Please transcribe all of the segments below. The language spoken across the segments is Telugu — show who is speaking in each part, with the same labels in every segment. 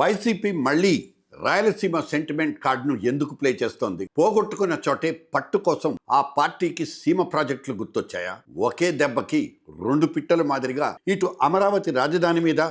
Speaker 1: వైసీపీ మళ్ళీ రాయలసీమ సెంటిమెంట్ కార్డును ఎందుకు ప్లే చేస్తోంది? పోగొట్టుకున్న చోటే పట్టు కోసం ఆ పార్టీకి సీమ ప్రాజెక్టులు గుర్తొచ్చాయా? ఒకే దెబ్బకి రెండు పిట్టల మాదిరిగా ఇటు అమరావతి రాజధాని మీద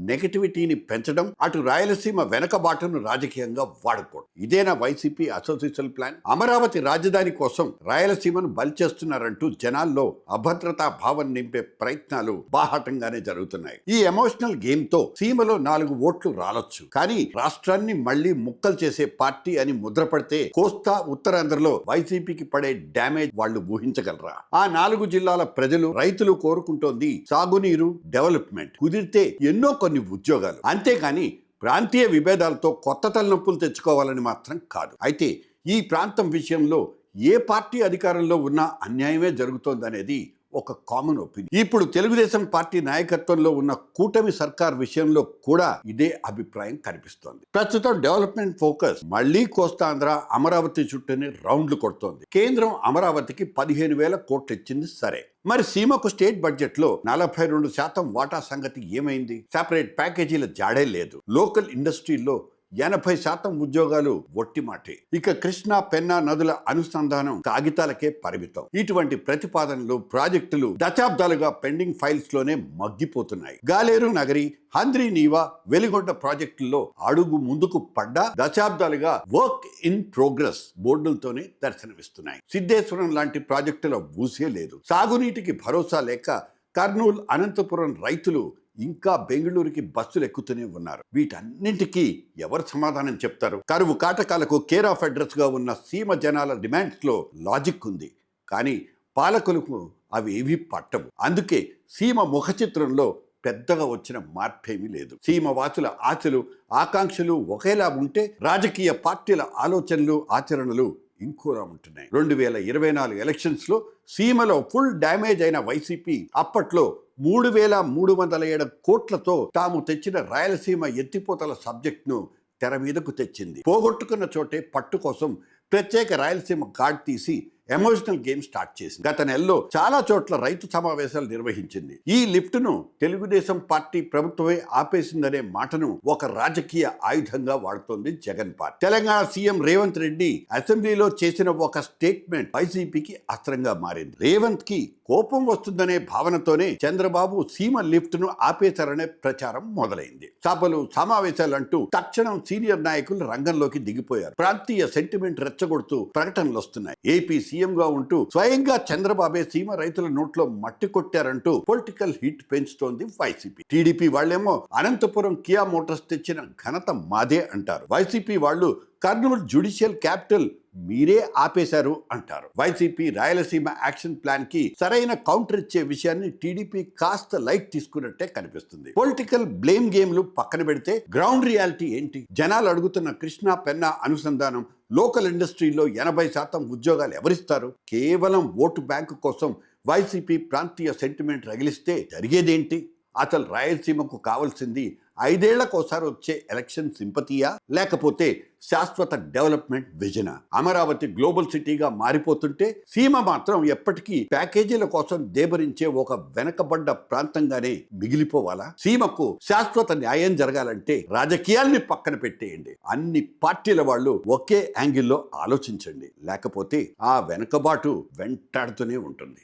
Speaker 1: నెగటివిటీని పెంచడం, అటు రాయలసీమ వెనకబాటును రాజకీయంగా వాడుకోవడం. ఇదేనా వైసీపీ అసోసియేషన్ ప్లాన్? అమరావతి రాజధాని కోసం రాయలసీమను బలి చేస్తున్నారంటూ జనాల్లో అభద్రతా భావం నింపే ప్రయత్నాలు బాహాటంగానే జరుగుతున్నాయి. ఈ ఎమోషనల్ గేమ్ తో సీమలో 4 ఓట్లు రాలొచ్చు, కానీ రాష్ట్రాన్ని మళ్లీ ముక్కలు చేసే పార్టీ అని ముద్రపడితే కోస్తా ఉత్తరాంధ్రలో వైసీపీకి పడే డ్యామేజ్ వాళ్ళు ఊహించగలరా? ఆ 4 జిల్లాల ప్రజలు, రైతులు కోరుకుంటోంది సాగునీరు, డెవలప్మెంట్, కుదిరితే ఎన్నో కొన్ని ఉద్యోగాలు, అంతేకాని ప్రాంతీయ విభేదాలతో కొత్త తలనొప్పులు తెచ్చుకోవాలని మాత్రం కాదు. అయితే ఈ ప్రాంతం విషయంలో ఏ పార్టీ అధికారంలో ఉన్నా అన్యాయమే జరుగుతోందనేది ఒక కామన్ ఒపీనియన్. ఇప్పుడు తెలుగుదేశం పార్టీ నాయకత్వంలో ఉన్న కూటమి సర్కార్ విషయంలో కూడా ఇదే అభిప్రాయం కనిపిస్తోంది. ప్రస్తుతం డెవలప్మెంట్ ఫోకస్ మళ్లీ కోస్తాంధ్ర, అమరావతి చుట్టూనే రౌండ్లు కొడుతోంది. కేంద్రం అమరావతికి 15,000 కోట్లు ఇచ్చింది సరే, మరి సీమకు స్టేట్ బడ్జెట్ లో 42% వాటా సంగతి ఏమైంది? సెపరేట్ ప్యాకేజీల జాడే లేదు. లోకల్ ఇండస్ట్రీల్లో 80% ఉద్యోగాలు ఒట్టి మాటే. ఇక కృష్ణా, పెన్నా నదుల అనుసంధానం కాగితాలకే పరిమితం. ఇటువంటి ప్రతిపాదనలు, ప్రాజెక్టులు దశాబ్దాలుగా పెండింగ్ ఫైల్స్ లోనే మగ్గిపోతున్నాయి. గాలేరు నగరి, హంద్రీ నీవా, వెలిగొండ ప్రాజెక్టుల్లో అడుగు ముందుకు పడ్డా దశాబ్దాలుగా వర్క్ ఇన్ ప్రోగ్రెస్ బోర్డులతోనే దర్శనమిస్తున్నాయి. సిద్ధేశ్వరం లాంటి ప్రాజెక్టుల ఊసే లేదు. సాగునీటికి భరోసా లేక కర్నూలు, అనంతపురం రైతులు ఇంకా బెంగళూరుకి బస్సులు ఎక్కుతూనే ఉన్నారు. వీటన్నింటికీ ఎవరు సమాధానం చెప్తారు? కరువు కాటకాలకు కేర్ ఆఫ్ అడ్రస్ గా ఉన్న సీమ జనాల డిమాండ్స్ లో లాజిక్ ఉంది, కానీ పాలకులకు అవి ఏవి పట్టవు. అందుకే సీమ ముఖ చిత్రంలో పెద్దగా వచ్చిన మార్పేమీ లేదు. సీమ వాసుల ఆశలు, ఆకాంక్షలు ఒకేలా ఉంటే రాజకీయ పార్టీల ఆలోచనలు, ఆచరణలు ఇంకోలా ఉంటున్నాయి. 2024 ఎలక్షన్స్ లో సీమలో ఫుల్ డ్యామేజ్ అయిన వైసీపీ అప్పట్లో 3,307 కోట్లతో తాము తెచ్చిన రాయలసీమ ఎత్తిపోతల సబ్జెక్ట్ను తెర మీదకు తెచ్చింది. పోగొట్టుకున్న చోటే పట్టు కోసం ప్రత్యేక రాయలసీమ కార్డ్ తీసి ఎమోషనల్ గేమ్ స్టార్ట్ చేసింది. గత నెలలో చాలా చోట్ల రైతు సమావేశాలు నిర్వహించింది. ఈ లిఫ్ట్ ను తెలుగుదేశం పార్టీ ప్రభుత్వమే ఆపేసిందనే మాటను ఒక రాజకీయ ఆయుధంగా వాడుతోంది జగన్ పార్టీ. తెలంగాణ సీఎం రేవంత్ రెడ్డి అసెంబ్లీలో చేసిన ఒక స్టేట్మెంట్ వైసీపీకి అస్త్రంగా మారింది. రేవంత్ కి కోపం వస్తుందనే భావనతోనే చంద్రబాబు సీమ లిఫ్ట్ ను ఆపేశారనే ప్రచారం మొదలైంది. సభలు, సమావేశాలు అంటూ తక్షణం సీనియర్ నాయకులు రంగంలోకి దిగిపోయారు. ప్రాంతీయ సెంటిమెంట్ రెచ్చగొడుతూ ప్రకటనలు వస్తున్నాయి. ఏపీ సీఎం గా ఉంటూ స్వయంగా చంద్రబాబే సీమ రైతుల నోట్లో మట్టి కొట్టారంటూ పొలిటికల్ హిట్ పెంచుతోంది వైసీపీ. టీడీపీ వాళ్ళేమో అనంతపురం కియా మోటార్స్ తెచ్చిన ఘనత మాదే అంటారు. వైసీపీ వాళ్ళు కర్నూలు జ్యుడిషియల్ క్యాపిటల్ మీరే ఆపేశారు అంటారు. వైసీపీ రాయలసీమ యాక్షన్ ప్లాన్ కి సరైన కౌంటర్ ఇచ్చే విషయాన్ని టీడీపీ కాస్త లైట్ తీసుకున్నట్టే కనిపిస్తుంది. పొలిటికల్ బ్లేమ్ గేమ్లు పక్కన పెడితే గ్రౌండ్ రియాలిటీ ఏంటి? జనాలు అడుగుతున్న కృష్ణా, పెన్నా అనుసంధానం, లోకల్ ఇండస్ట్రీలో 80% ఉద్యోగాలు ఎవరిస్తారు? కేవలం ఓటు బ్యాంకు కోసం వైసీపీ ప్రాంతీయ సెంటిమెంట్ రగిలిస్తే జరిగేదేంటి? అసలు రాయలసీమకు కావాల్సింది 5 ఏళ్లకోసారి వచ్చే ఎలక్షన్ సింపతియా, లేకపోతే శాశ్వత డెవలప్మెంట్ విజనా? అమరావతి గ్లోబల్ సిటీగా మారిపోతుంటే సీమ మాత్రం ఎప్పటికీ ప్యాకేజీల కోసం దేబరించే ఒక వెనకబడ్డ ప్రాంతంగానే మిగిలిపోవాలా? సీమకు శాశ్వత న్యాయం జరగాలంటే రాజకీయాల్ని పక్కన పెట్టేయండి. అన్ని పార్టీల వాళ్ళు ఒకే యాంగిల్లో ఆలోచించండి, లేకపోతే ఆ వెనకబాటు వెంటాడుతూనే ఉంటుంది.